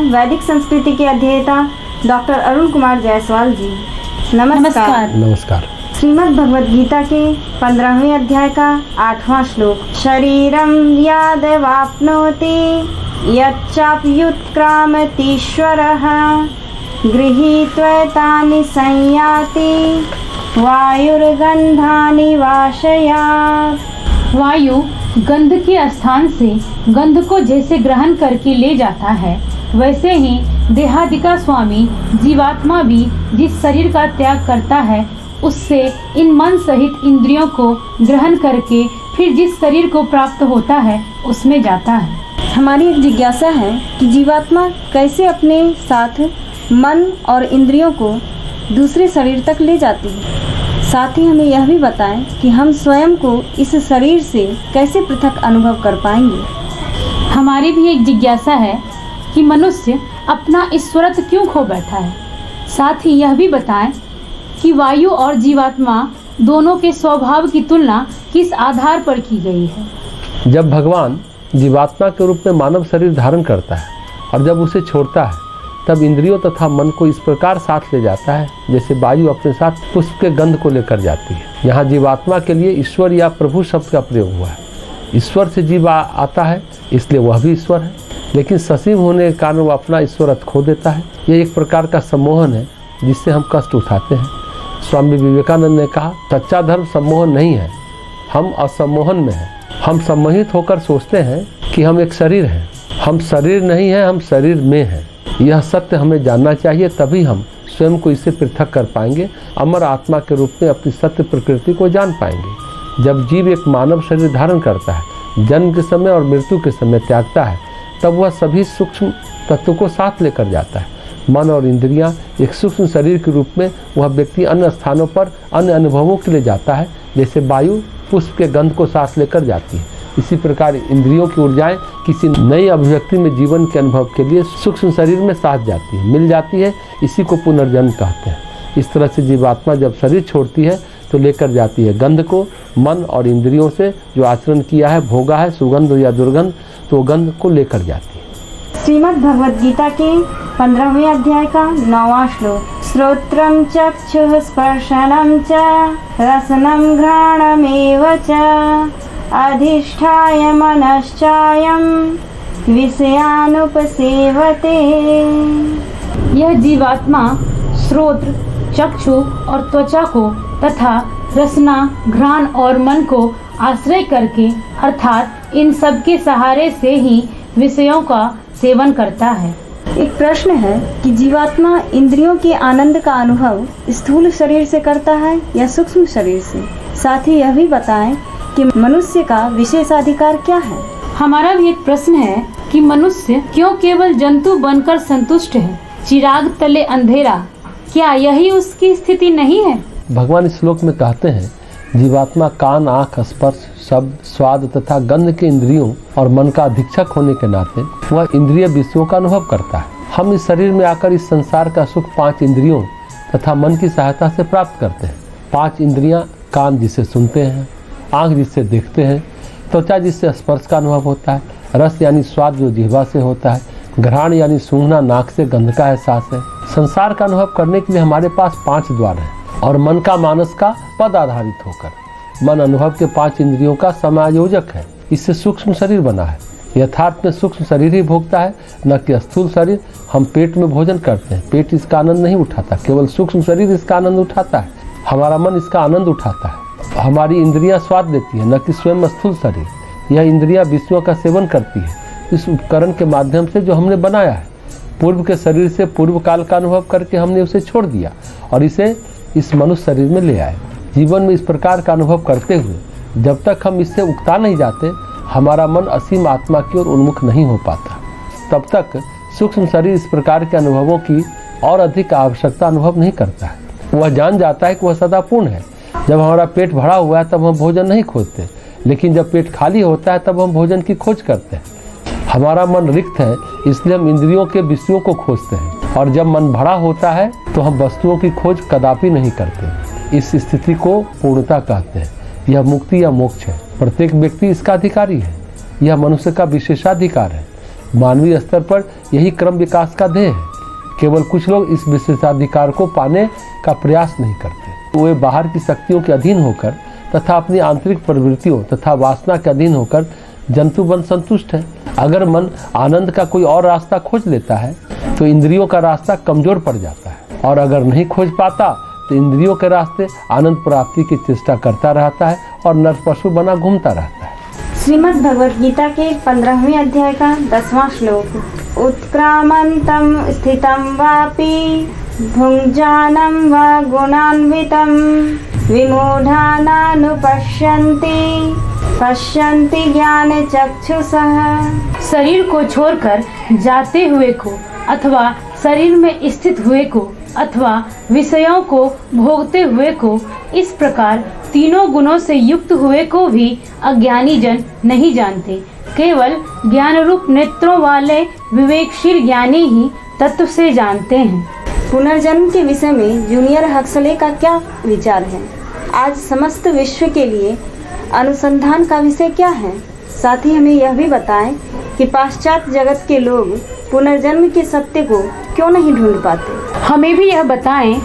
वैदिक संस्कृति के अध्येता डॉक्टर अरुण कुमार जायसवाल जी। नमस्कार। नमस्कार। श्रीमद् भगवद गीता के 15वें अध्याय का 8वां श्लोक। शरीरं यादवाप्नोति यच्चाप्युत्क्रामतीश्वरः गृहीत्वैतानि संयाति वायुर्गन्धानि वाशयात्। वायु गंध के स्थान से गंध को जैसे ग्रहण करके ले जाता है, वैसे ही देहादिका स्वामी जीवात्मा भी जिस शरीर का त्याग करता है, उससे इन मन सहित इंद्रियों को ग्रहण करके फिर जिस शरीर को प्राप्त होता है उसमें जाता है। हमारी एक जिज्ञासा है कि जीवात्मा कैसे अपने साथ मन और इंद्रियों को दूसरे शरीर तक ले जाती है। साथ ही हमें यह भी बताएं कि हम स्वयं को इस शरीर से कैसे पृथक अनुभव कर पाएंगे। हमारी भी एक जिज्ञासा है कि मनुष्य अपना ईश्वरत्व क्यों खो बैठा है। साथ ही यह भी बताएं कि वायु और जीवात्मा दोनों के स्वभाव की तुलना किस आधार पर की गई है। जब भगवान जीवात्मा के रूप में मानव शरीर धारण करता है और जब उसे छोड़ता है, तब इंद्रियों तथा मन को इस प्रकार साथ ले जाता है जैसे वायु अपने साथ पुष्प के गंध को लेकर जाती है। यहाँ जीवात्मा के लिए ईश्वर या प्रभु शब्द का प्रयोग हुआ है। ईश्वर से जीव आता है, इसलिए वह भी ईश्वर है, लेकिन ससीम होने के कारण वह अपना ईश्वरत्व खो देता है। यह एक प्रकार का सम्मोहन है जिससे हम कष्ट उठाते हैं। स्वामी विवेकानंद ने कहा, सच्चा धर्म सम्मोहन नहीं है, हम असम्मोहन में हैं। हम सम्मोहित होकर सोचते हैं कि हम एक शरीर हैं। हम शरीर नहीं हैं, हम शरीर में हैं। यह सत्य हमें जानना चाहिए, तभी हम स्वयं को इससे पृथक कर पाएंगे, अमर आत्मा के रूप में अपनी सत्य प्रकृति को जान पाएंगे। जब जीव एक मानव शरीर धारण करता है, जन्म के समय और मृत्यु के समय त्यागता है, तब वह सभी सूक्ष्म तत्वों को साथ लेकर जाता है। मन और इंद्रियां एक सूक्ष्म शरीर के रूप में वह व्यक्ति अन्य स्थानों पर अन्य अनुभवों के लिए जाता है, जैसे वायु पुष्प के गंध को सांस लेकर जाती है। इसी प्रकार इंद्रियों की ऊर्जाएं किसी नई अभिव्यक्ति में जीवन के अनुभव के लिए सूक्ष्म शरीर में साथ जाती है, मिल जाती है। इसी को पुनर्जन्म कहते हैं। इस तरह से जीवात्मा जब शरीर छोड़ती है तो लेकर जाती है गंध को। मन और इंद्रियों से जो आचरण किया है, भोगा है, सुगंध या दुर्गंध, तो गंध को लेकर जाती है। श्रीमद् भगवद गीता के 15वें अध्याय का 9वां श्लोक। श्रोत्रं चक्षुः स्पर्शनं च रसनं घ्राणमेव च अधिष्ठाय मनश्चायं विषयानुपसेवते। यह जीवात्मा श्रोत्र, चक्षु और त्वचा को तथा रसना, घ्राण और मन को आश्रय करके अर्थात इन सब के सहारे से ही विषयों का सेवन करता है। एक प्रश्न है कि जीवात्मा इंद्रियों के आनंद का अनुभव स्थूल शरीर से करता है या सूक्ष्म शरीर से। साथ ही यह भी बताएं कि मनुष्य का विशेषाधिकार क्या है। हमारा भी एक प्रश्न है कि मनुष्य क्यों केवल जंतु बनकर संतुष्ट है। चिराग तले अंधेरा, क्या यही उसकी स्थिति नहीं है। भगवान इस श्लोक में कहते हैं, जीवात्मा कान, आँख, स्पर्श, शब्द, स्वाद तथा गंध के इंद्रियों और मन का अधीक्षक होने के नाते वह इंद्रिय विषयों का अनुभव करता है। हम इस शरीर में आकर इस संसार का सुख 5 इंद्रियों तथा मन की सहायता से प्राप्त करते हैं। 5 इंद्रियां, कान जिससे सुनते हैं, आँख जिससे देखते हैं, त्वचा जिससे स्पर्श का अनुभव होता है, रस यानी स्वाद जो जिह्वा से होता है, घ्राण यानी सूंघना, नाक से गंध का एहसास है। संसार का अनुभव करने के लिए हमारे पास 5 द्वार हैं और मन का मानस का पद आधारित होकर मन अनुभव के 5 इंद्रियों का समायोजक है। इससे सूक्ष्म शरीर बना है। यथार्थ में सूक्ष्म शरीर ही भोगता है, न कि स्थूल शरीर। हम पेट में भोजन करते हैं, पेट इसका आनंद नहीं उठाता, केवल सूक्ष्म शरीर इसका आनंद उठाता है। हमारा मन इसका आनंद उठाता है। हमारी इंद्रियां स्वाद देती है, न कि स्वयं स्थूल शरीर। यह इंद्रियां विषयों का सेवन करती है इस उपकरण के माध्यम से जो हमने बनाया है। पूर्व के शरीर से पूर्व काल का अनुभव करके हमने उसे छोड़ दिया और इसे इस मनुष्य शरीर में ले आए। जीवन में इस प्रकार का अनुभव करते हुए जब तक हम इससे उकता नहीं जाते, हमारा मन असीम आत्मा की ओर उन्मुख नहीं हो पाता। तब तक सूक्ष्म शरीर इस प्रकार के अनुभवों की और अधिक आवश्यकता अनुभव नहीं करता है। वह जान जाता है कि वह सदा पूर्ण है। जब हमारा पेट भरा हुआ है तब हम भोजन नहीं खोजते, लेकिन जब पेट खाली होता है तब हम भोजन की खोज करते हैं। हमारा मन रिक्त है, इसलिए हम इंद्रियों के विषयों को खोजते हैं, और जब मन भरा होता है तो हम वस्तुओं की खोज कदापि नहीं करते। इस स्थिति को पूर्णता कहते हैं। यह मुक्ति या मोक्ष है। प्रत्येक व्यक्ति इसका अधिकारी है। यह मनुष्य का विशेषाधिकार है। मानवीय स्तर पर यही क्रम विकास का ध्येय है। केवल कुछ लोग इस विशेषाधिकार को पाने का प्रयास नहीं करते। वे बाहर की शक्तियों के अधीन होकर तथा अपनी आंतरिक प्रवृत्तियों तथा वासना के अधीन होकर जंतु बन संतुष्ट है। अगर मन आनंद का कोई और रास्ता खोज लेता है तो इंद्रियों का रास्ता कमजोर पड़ जाता है, और अगर नहीं खोज पाता तो इंद्रियों के रास्ते आनंद प्राप्ति की चेष्टा करता रहता है और नर पशु बना घूमता रहता है। श्रीमद् भगवद गीता के 15वें अध्याय का 10वां श्लोक। उत्क्रामन्तं स्थितं वापि भुञ्जानं वा गुणान्वितं पश्यन्ति ज्ञान चक्षुषः। शरीर को छोड़कर जाते हुए को अथवा शरीर में स्थित हुए को अथवा विषयों को भोगते हुए को, इस प्रकार तीनों गुणों से युक्त हुए को भी अज्ञानी जन नहीं जानते। केवल ज्ञान रूप नेत्रों वाले विवेकशील ज्ञानी ही तत्व से जानते हैं। पुनर्जन्म के विषय में जूनियर हक्सले का क्या विचार है? आज समस्त विश्व के लिए अनुसंधान का विषय क्या है? साथ ही हमें यह भी बताएं कि पाश्चात्य जगत के लोग पुनर्जन्म के सत्य को क्यों नहीं ढूंढ पाते। हमें भी यह बताएं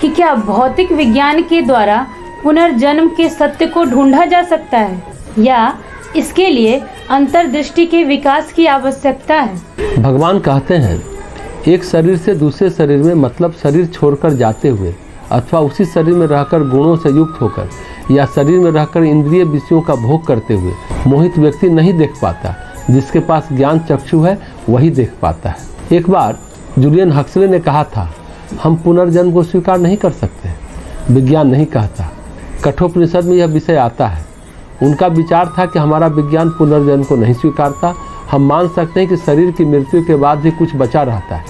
कि क्या भौतिक विज्ञान के द्वारा पुनर्जन्म के सत्य को ढूंढा जा सकता है, या इसके लिए अंतर्दृष्टि के विकास की आवश्यकता है। भगवान कहते हैं, एक शरीर से दूसरे शरीर में, मतलब शरीर छोड़कर जाते हुए अथवा उसी शरीर में रहकर गुणों से युक्त होकर या शरीर में रहकर इंद्रिय विषयों का भोग करते हुए मोहित व्यक्ति नहीं देख पाता। जिसके पास ज्ञान चक्षु है वही देख पाता है। एक बार जूलियन हक्सले ने कहा था, हम पुनर्जन्म को स्वीकार नहीं कर सकते, विज्ञान नहीं कहता। कठोपनिषद में यह विषय आता है। उनका विचार था कि हमारा विज्ञान पुनर्जन्म को नहीं स्वीकारता। हम मान सकते हैं कि शरीर की मृत्यु के बाद भी कुछ बचा रहता है,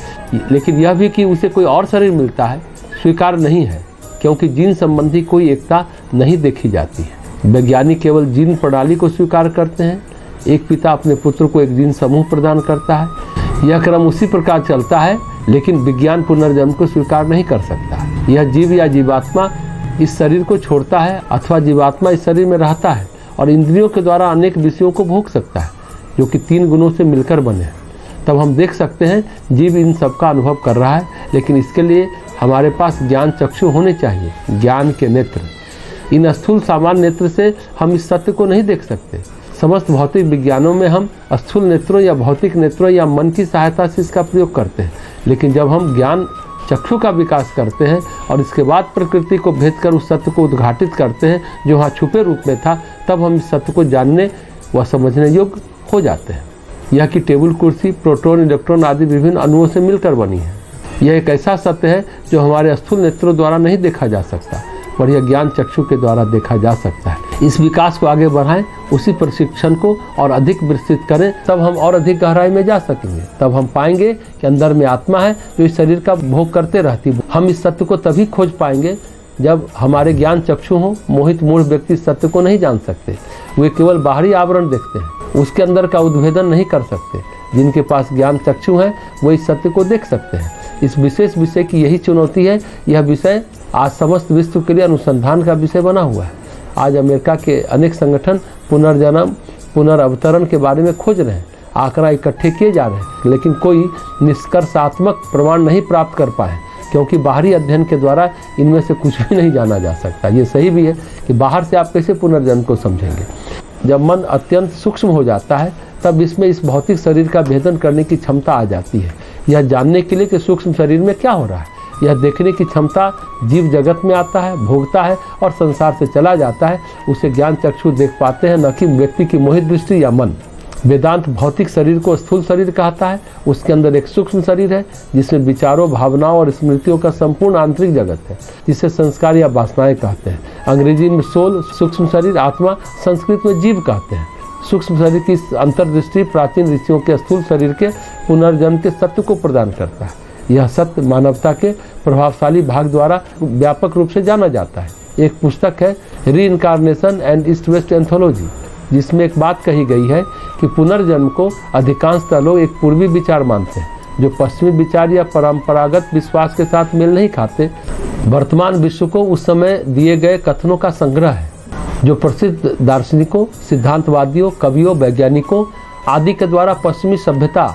लेकिन यह भी कि उसे कोई और शरीर मिलता है स्वीकार नहीं है, क्योंकि जीन संबंधी कोई एकता नहीं देखी जाती है। वैज्ञानिक केवल जीन प्रणाली को स्वीकार करते हैं। एक पिता अपने पुत्र को एक जीन समूह प्रदान करता है। यह क्रम उसी प्रकार चलता है, लेकिन विज्ञान पुनर्जन्म को स्वीकार नहीं कर सकता। यह जीव या जीवात्मा इस शरीर को छोड़ता है अथवा जीवात्मा इस शरीर में रहता है और इंद्रियों के द्वारा अनेक विषयों को भोग सकता है, जो कि तीन गुणों से मिलकर बने हैं। तब हम देख सकते हैं जीव इन सब का अनुभव कर रहा है, लेकिन इसके लिए हमारे पास ज्ञान चक्षु होने चाहिए, ज्ञान के नेत्र। इन स्थूल सामान्य नेत्र से हम इस सत्य को नहीं देख सकते। समस्त भौतिक विज्ञानों में हम स्थूल नेत्रों या भौतिक नेत्रों या मन की सहायता से इसका प्रयोग करते हैं, लेकिन जब हम ज्ञान चक्षु का विकास करते हैं और इसके बाद प्रकृति को भेद कर उस सत्य को उद्घाटित करते हैं जो वहाँ छुपे रूप में था, तब हम इस सत्य को जानने व समझने योग्य हो जाते हैं। यह कि टेबल कुर्सी प्रोटॉन इलेक्ट्रॉन आदि विभिन्न अणुओं से मिलकर बनी है। यह एक ऐसा सत्य है जो हमारे स्थूल नेत्रों द्वारा नहीं देखा जा सकता, पर यह ज्ञान चक्षु के द्वारा देखा जा सकता है। इस विकास को आगे बढ़ाएं, उसी प्रशिक्षण को और अधिक विस्तृत करें, तब हम और अधिक गहराई में जा सकेंगे। तब हम पाएंगे कि अंदर में आत्मा है जो इस शरीर का भोग करते रहती है। हम इस सत्य को तभी खोज पाएंगे जब हमारे ज्ञान चक्षु हों। मोहित मूढ़ व्यक्ति सत्य को नहीं जान सकते, वे केवल बाहरी आवरण देखते हैं, उसके अंदर का उद्भेदन नहीं कर सकते। जिनके पास ज्ञान चक्षु है वो इस सत्य को देख सकते हैं। इस विशेष विषय की यही चुनौती है। यह विषय आज समस्त विश्व के लिए अनुसंधान का विषय बना हुआ है। आज अमेरिका के अनेक संगठन पुनर्जन्म पुनर्अवतरण के बारे में खोज रहे हैं, आंकड़ा इकट्ठे किए जा रहे हैं, लेकिन कोई निष्कर्षात्मक प्रमाण नहीं प्राप्त कर पाए, क्योंकि बाहरी अध्ययन के द्वारा इनमें से कुछ भी नहीं जाना जा सकता। ये सही भी है कि बाहर से आप कैसे पुनर्जन्म को समझेंगे। जब मन अत्यंत सूक्ष्म हो जाता है तब इसमें इस भौतिक शरीर का भेदन करने की क्षमता आ जाती है। यह जानने के लिए कि सूक्ष्म शरीर में क्या हो रहा है, यह देखने की क्षमता जीव जगत में आता है, भोगता है और संसार से चला जाता है। उसे ज्ञान चक्षु देख पाते हैं, न कि व्यक्ति की मोहित दृष्टि या मन। वेदांत भौतिक शरीर को स्थूल शरीर कहता है। उसके अंदर एक सूक्ष्म शरीर है जिसमें विचारों, भावनाओं और स्मृतियों का संपूर्ण आंतरिक जगत है, जिसे संस्कार या वासनाएं कहते हैं। अंग्रेजी में सोल सूक्ष्म शरीर, आत्मा संस्कृत में जीव कहते हैं। सूक्ष्म शरीर की अंतर्दृष्टि प्राचीन ऋषियों के स्थूल शरीर के पुनर्जन्म के सत्य को प्रदान करता है। यह सत्य मानवता के प्रभावशाली भाग द्वारा व्यापक रूप से जाना जाता है। एक पुस्तक है reincarnation and east west anthology, जिसमें एक बात कही गई है कि पुनर्जन्म को अधिकांशतः लोग एक पूर्वी विचार मानते हैं, जो पश्चिमी विचार या परंपरागत विश्वास के साथ मेल नहीं खाते। वर्तमान विश्व को उस समय दिए गए कथनों का संग्रह है, जो प्रसिद्ध दार्शनिकों, सिद्धांतवादियों, कवियों, वैज्ञानिकों आदि के द्वारा पश्चिमी सभ्यता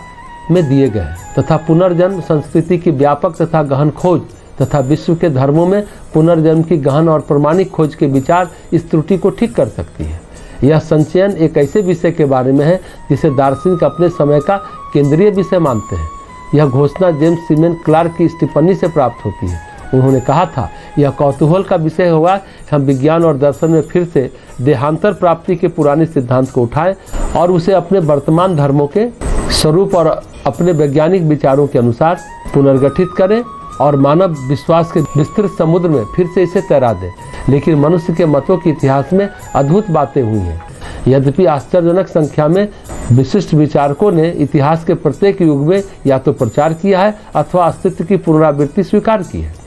में दिए गए तथा पुनर्जन्म संस्कृति की व्यापक तथा गहन खोज तथा विश्व के धर्मों में पुनर्जन्म की गहन और प्रमाणिक खोज के विचार इस त्रुटि को ठीक कर सकती है। यह संचयन एक ऐसे विषय के बारे में है जिसे दार्शनिक अपने समय का केंद्रीय विषय मानते हैं। यह घोषणा जेम्स सीमेन क्लार्क की इस टिप्पणी से प्राप्त होती है। उन्होंने कहा था, यह कौतूहल का विषय होगा कि हम विज्ञान और दर्शन में फिर से देहांतर प्राप्ति के पुराने सिद्धांत को उठाएं और उसे अपने वर्तमान धर्मों के स्वरूप और अपने वैज्ञानिक विचारों के अनुसार पुनर्गठित करें और मानव विश्वास के विस्तृत समुद्र में फिर से इसे तैरा दें। लेकिन मनुष्य के मतों के इतिहास में अद्भुत बातें हुई हैं। यद्यपि आश्चर्यजनक संख्या में विशिष्ट विचारकों ने इतिहास के प्रत्येक युग में या तो प्रचार किया है अथवा अस्तित्व की पुनरावृत्ति स्वीकार की है।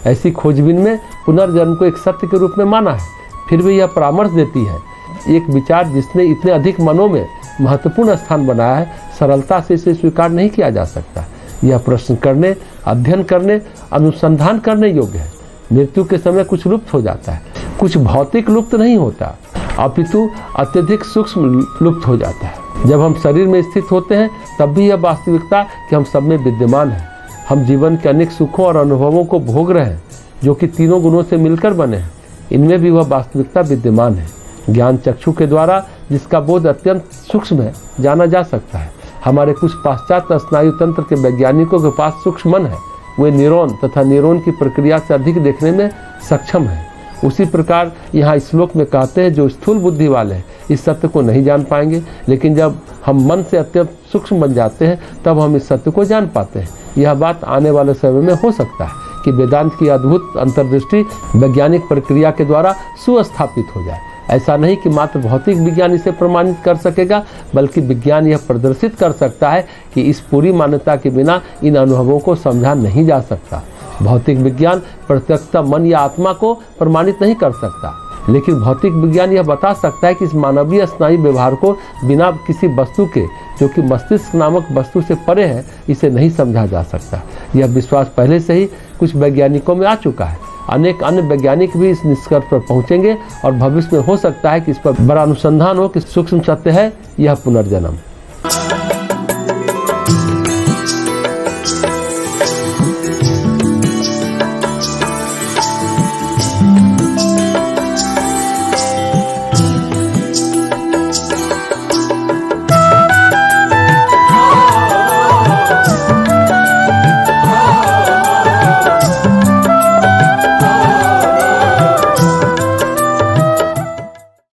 ऐसी खोजबीन में पुनर्जन्म को एक सत्य के रूप में माना है। फिर भी यह परामर्श देती है, एक विचार जिसने इतने अधिक मनों में महत्वपूर्ण स्थान बनाया है, सरलता से इसे स्वीकार नहीं किया जा सकता। यह प्रश्न करने, अध्ययन करने, अनुसंधान करने योग्य है। मृत्यु के समय कुछ लुप्त हो जाता है, कुछ भौतिक लुप्त नहीं होता, अपितु अत्यधिक सूक्ष्म लुप्त हो जाता है। जब हम शरीर में स्थित होते हैं तब भी यह वास्तविकता कि हम सब में विद्यमान है। हम जीवन के अनेक सुखों और अनुभवों को भोग रहे हैं जो कि तीनों गुणों से मिलकर बने हैं। इनमें भी वह वास्तविकता विद्यमान है। ज्ञान चक्षु के द्वारा जिसका बोध अत्यंत सूक्ष्म है जाना जा सकता है। हमारे कुछ पाश्चात्य स्नायु तंत्र के वैज्ञानिकों के पास सूक्ष्म मन है। वे न्यूरॉन तथा न्यूरॉन की प्रक्रिया से अधिक देखने में सक्षम है। उसी प्रकार यहाँ इस श्लोक में कहते हैं, जो स्थूल बुद्धि वाले हैं इस सत्य को नहीं जान पाएंगे, लेकिन जब हम मन से अत्यंत सूक्ष्म बन जाते हैं तब हम इस सत्य को जान पाते हैं। यह बात आने वाले समय में हो सकता है कि वेदांत की अद्भुत अंतर्दृष्टि वैज्ञानिक प्रक्रिया के द्वारा सुस्थापित हो जाए। ऐसा नहीं कि मात्र भौतिक विज्ञान इसे प्रमाणित कर सकेगा, बल्कि विज्ञान यह प्रदर्शित कर सकता है कि इस पूरी मान्यता के बिना इन अनुभवों को समझा नहीं जा सकता। भौतिक विज्ञान प्रत्यक्षता मन या आत्मा को प्रमाणित नहीं कर सकता, लेकिन भौतिक विज्ञान यह बता सकता है कि इस मानवीय स्नायु व्यवहार को बिना किसी वस्तु के, जो कि मस्तिष्क नामक वस्तु से परे है, इसे नहीं समझा जा सकता। यह विश्वास पहले से ही कुछ वैज्ञानिकों में आ चुका है। अनेक अन्य वैज्ञानिक भी इस निष्कर्ष पर पहुंचेंगे और भविष्य में हो सकता है कि इस पर बड़ा अनुसंधान हो कि सूक्ष्म सत्य है यह पुनर्जन्म।